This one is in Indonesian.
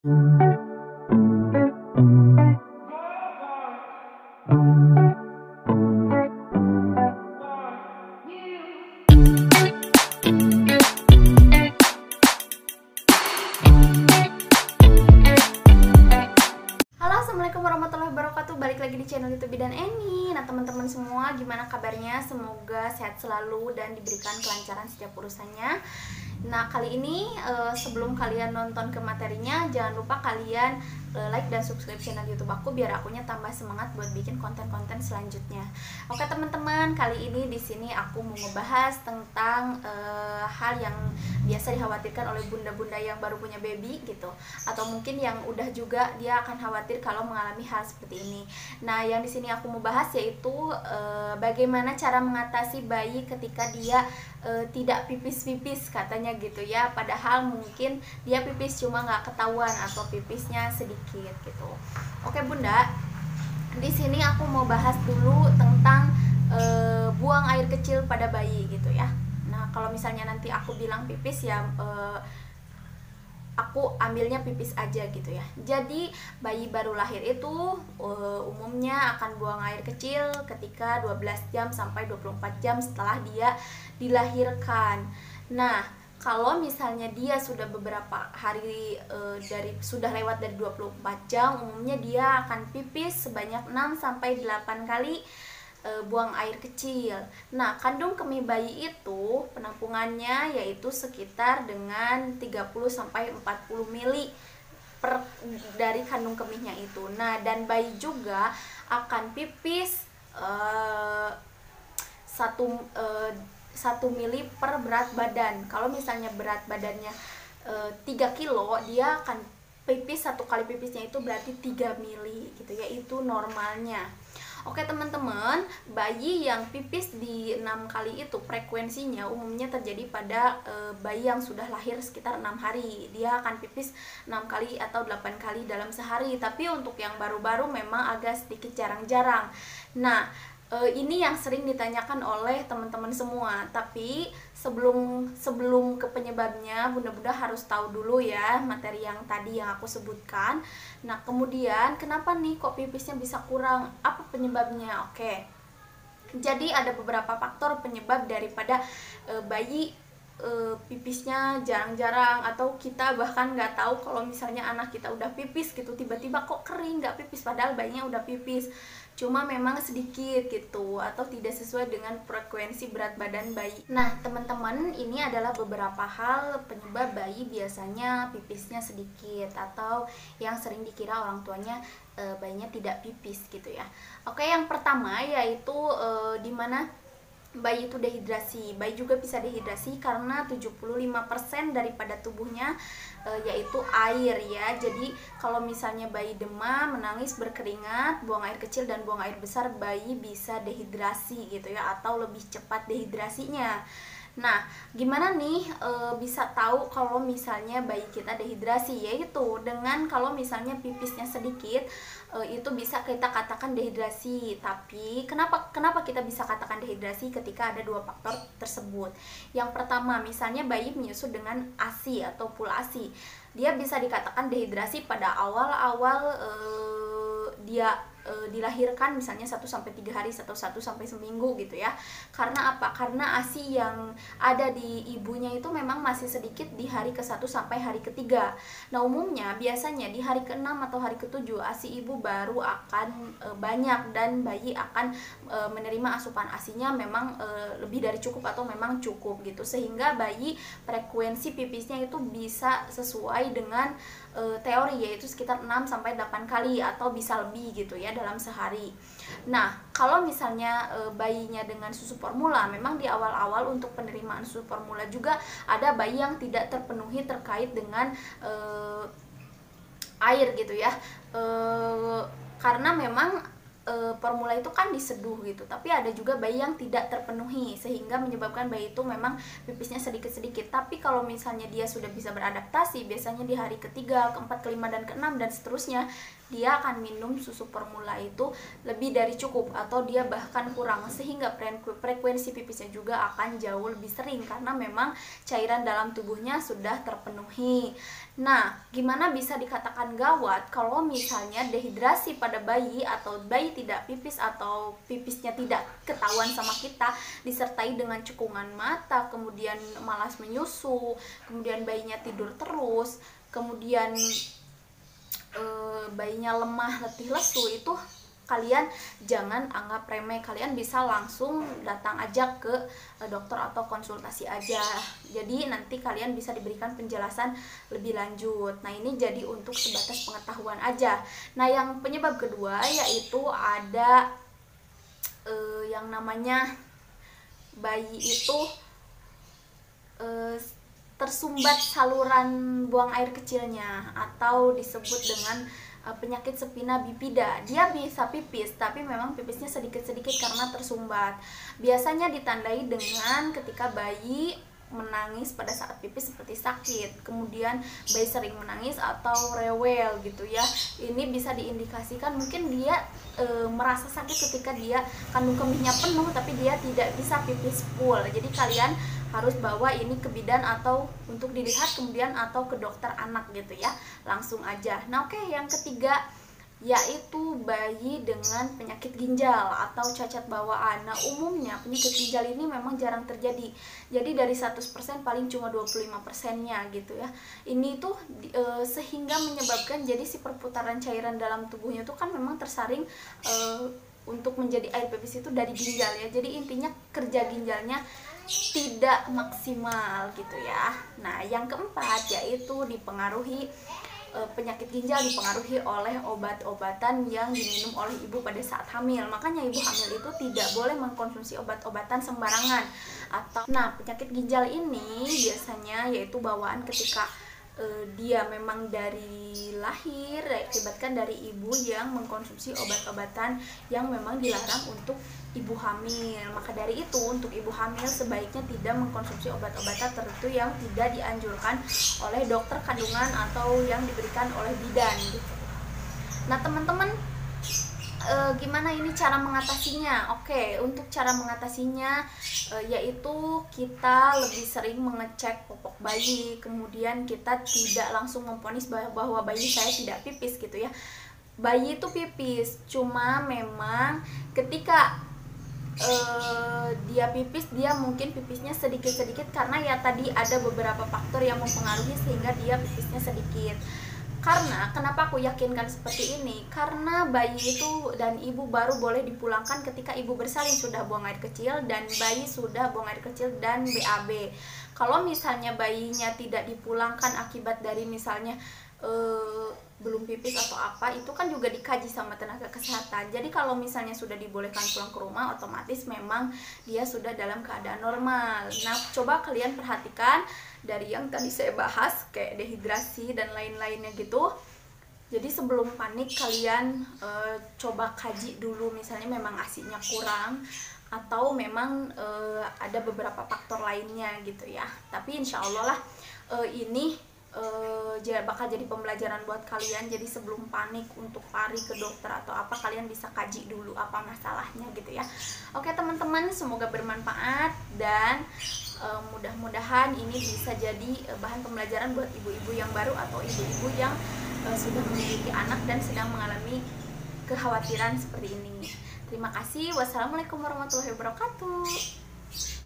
Assalamualaikum warahmatullahi wabarakatuh. Balik lagi di channel YouTube Bidan Eni. Nah teman-teman semua, gimana kabarnya? Semoga sehat selalu dan diberikan kelancaran setiap urusannya. Nah kali ini sebelum kalian nonton ke materinya, jangan lupa kalian like dan subscribe channel YouTube aku biar akunya tambah semangat buat bikin konten-konten selanjutnya. Oke teman-teman, kali ini di sini aku mau ngebahas tentang hal yang biasa dikhawatirkan oleh bunda-bunda yang baru punya baby gitu, atau mungkin yang udah juga dia akan khawatir kalau mengalami hal seperti ini. Nah yang di sini aku mau bahas yaitu bagaimana cara mengatasi bayi ketika dia tidak pipis-pipis katanya gitu ya, padahal mungkin dia pipis cuma nggak ketahuan atau pipisnya sedikit gitu. Oke bunda, di sini aku mau bahas dulu tentang buang air kecil pada bayi gitu ya. Nah kalau misalnya nanti aku bilang pipis ya aku ambilnya pipis aja gitu ya. Jadi bayi baru lahir itu umumnya akan buang air kecil ketika 12 jam sampai 24 jam setelah dia dilahirkan. Nah kalau misalnya dia sudah beberapa hari sudah lewat dari 24 jam, umumnya dia akan pipis sebanyak 6 sampai 8 kali buang air kecil. Nah, kandung kemih bayi itu penampungannya yaitu sekitar dengan 30 sampai 40 mili dari kandung kemihnya itu. Nah, dan bayi juga akan pipis 1 mili per berat badan. Kalau misalnya berat badannya 3 kilo, dia akan pipis satu kali pipisnya itu berarti 3 mili gitu ya, itu normalnya. Oke teman-teman, bayi yang pipis di 6 kali itu frekuensinya umumnya terjadi pada bayi yang sudah lahir sekitar 6 hari. Dia akan pipis 6 kali atau 8 kali dalam sehari. Tapi untuk yang baru-baru memang agak sedikit jarang-jarang. Nah, ini yang sering ditanyakan oleh teman-teman semua. Tapi sebelum ke penyebabnya, bunda-bunda harus tahu dulu ya materi yang tadi yang aku sebutkan. Nah kemudian kenapa nih kok pipisnya bisa kurang, apa penyebabnya? Oke, jadi ada beberapa faktor penyebab daripada bayi pipisnya jarang-jarang, atau kita bahkan nggak tahu kalau misalnya anak kita udah pipis gitu, tiba-tiba kok kering nggak pipis padahal bayinya udah pipis, cuma memang sedikit gitu atau tidak sesuai dengan frekuensi berat badan bayi. Nah teman-teman, ini adalah beberapa hal penyebab bayi biasanya pipisnya sedikit atau yang sering dikira orang tuanya bayinya tidak pipis gitu ya. Oke, yang pertama yaitu dimana bayi itu dehidrasi. Bayi juga bisa dehidrasi karena 75% daripada tubuhnya yaitu air ya. Jadi kalau misalnya bayi demam, menangis, berkeringat, buang air kecil dan buang air besar, bayi bisa dehidrasi gitu ya, atau lebih cepat dehidrasinya. Nah, gimana nih bisa tahu kalau misalnya bayi kita dehidrasi? Yaitu dengan kalau misalnya pipisnya sedikit, itu bisa kita katakan dehidrasi. Tapi kenapa kita bisa katakan dehidrasi ketika ada dua faktor tersebut? Yang pertama, misalnya bayi menyusu dengan ASI atau full ASI, dia bisa dikatakan dehidrasi pada awal-awal dia dilahirkan, misalnya 1-3 hari atau 1-1 seminggu gitu ya. Karena apa? Karena ASI yang ada di ibunya itu memang masih sedikit di hari ke-1 sampai hari ke-3. Nah umumnya biasanya di hari ke-6 atau hari ke-7 ASI ibu baru akan banyak, dan bayi akan menerima asupan ASInya memang lebih dari cukup atau memang cukup gitu, sehingga bayi frekuensi pipisnya itu bisa sesuai dengan teori, yaitu sekitar 6-8 kali atau bisa lebih gitu ya dalam sehari. Nah kalau misalnya bayinya dengan susu formula, memang di awal-awal untuk penerimaan susu formula juga ada bayi yang tidak terpenuhi terkait dengan air gitu ya, karena memang formula itu kan diseduh gitu, tapi ada juga bayi yang tidak terpenuhi sehingga menyebabkan bayi itu memang pipisnya sedikit-sedikit. Tapi kalau misalnya dia sudah bisa beradaptasi, biasanya di hari ke-3, ke-4, ke-5, dan ke-6 dan seterusnya, dia akan minum susu formula itu lebih dari cukup atau dia bahkan kurang, sehingga frekuensi pipisnya juga akan jauh lebih sering karena memang cairan dalam tubuhnya sudah terpenuhi. Nah, gimana bisa dikatakan gawat kalau misalnya dehidrasi pada bayi atau bayi tidak pipis atau pipisnya tidak ketahuan sama kita, disertai dengan cekungan mata, kemudian malas menyusu, kemudian bayinya tidur terus, kemudian bayinya lemah, letih, lesu, itu kalian jangan anggap remeh. Kalian bisa langsung datang aja ke dokter atau konsultasi aja. Jadi nanti kalian bisa diberikan penjelasan lebih lanjut. Nah, ini jadi untuk sebatas pengetahuan aja. Nah, yang penyebab kedua yaitu ada yang namanya bayi itu tersumbat saluran buang air kecilnya atau disebut dengan penyakit spina bifida. Dia bisa pipis tapi memang pipisnya sedikit-sedikit karena tersumbat. Biasanya ditandai dengan ketika bayi menangis pada saat pipis seperti sakit, kemudian bayi sering menangis atau rewel gitu ya. Ini bisa diindikasikan mungkin dia merasa sakit ketika dia kandung kemihnya penuh tapi dia tidak bisa pipis full. Jadi kalian harus bawa ini ke bidan atau untuk dilihat kemudian atau ke dokter anak gitu ya, langsung aja. Nah, oke, yang ketiga yaitu bayi dengan penyakit ginjal atau cacat bawaan. Nah, umumnya penyakit ginjal ini memang jarang terjadi. Jadi dari 100% paling cuma 25%-nya gitu ya. Ini tuh sehingga menyebabkan jadi si perputaran cairan dalam tubuhnya tuh kan memang tersaring untuk menjadi air pipis itu dari ginjal ya. Jadi intinya kerja ginjalnya tidak maksimal gitu ya. Nah, yang keempat yaitu dipengaruhi penyakit ginjal dipengaruhi oleh obat-obatan yang diminum oleh ibu pada saat hamil. Makanya ibu hamil itu tidak boleh mengkonsumsi obat-obatan sembarangan. Nah, penyakit ginjal ini biasanya yaitu bawaan ketika dia memang dari lahir diakibatkan dari ibu yang mengkonsumsi obat-obatan yang memang dilarang untuk ibu hamil. Maka dari itu untuk ibu hamil sebaiknya tidak mengkonsumsi obat-obatan tertentu yang tidak dianjurkan oleh dokter kandungan atau yang diberikan oleh bidan gitu. Nah, teman-teman, gimana ini cara mengatasinya? Oke, untuk cara mengatasinya yaitu kita lebih sering mengecek popok bayi, kemudian kita tidak langsung memvonis bahwa bayi saya tidak pipis gitu ya. Bayi itu pipis, cuma memang ketika dia pipis, dia mungkin pipisnya sedikit-sedikit karena ya tadi ada beberapa faktor yang mempengaruhi sehingga dia pipisnya sedikit. Karena kenapa aku yakinkan seperti ini? Karena bayi itu dan ibu baru boleh dipulangkan ketika ibu bersalin sudah buang air kecil dan bayi sudah buang air kecil dan BAB. Kalau misalnya bayinya tidak dipulangkan akibat dari misalnya belum pipis atau apa, itu kan juga dikaji sama tenaga kesehatan. Jadi kalau misalnya sudah dibolehkan pulang ke rumah, otomatis memang dia sudah dalam keadaan normal. Nah, coba kalian perhatikan dari yang tadi saya bahas kayak dehidrasi dan lain-lainnya gitu. Jadi sebelum panik kalian coba kaji dulu, misalnya memang ASInya kurang atau memang ada beberapa faktor lainnya gitu ya. Tapi insya Allah lah ini bakal jadi pembelajaran buat kalian. Jadi sebelum panik untuk lari ke dokter atau apa, kalian bisa kaji dulu apa masalahnya gitu ya. Oke teman-teman, semoga bermanfaat dan mudah-mudahan ini bisa jadi bahan pembelajaran buat ibu-ibu yang baru atau ibu-ibu yang sudah memiliki anak dan sedang mengalami kekhawatiran seperti ini. Terima kasih. Wassalamualaikum warahmatullahi wabarakatuh.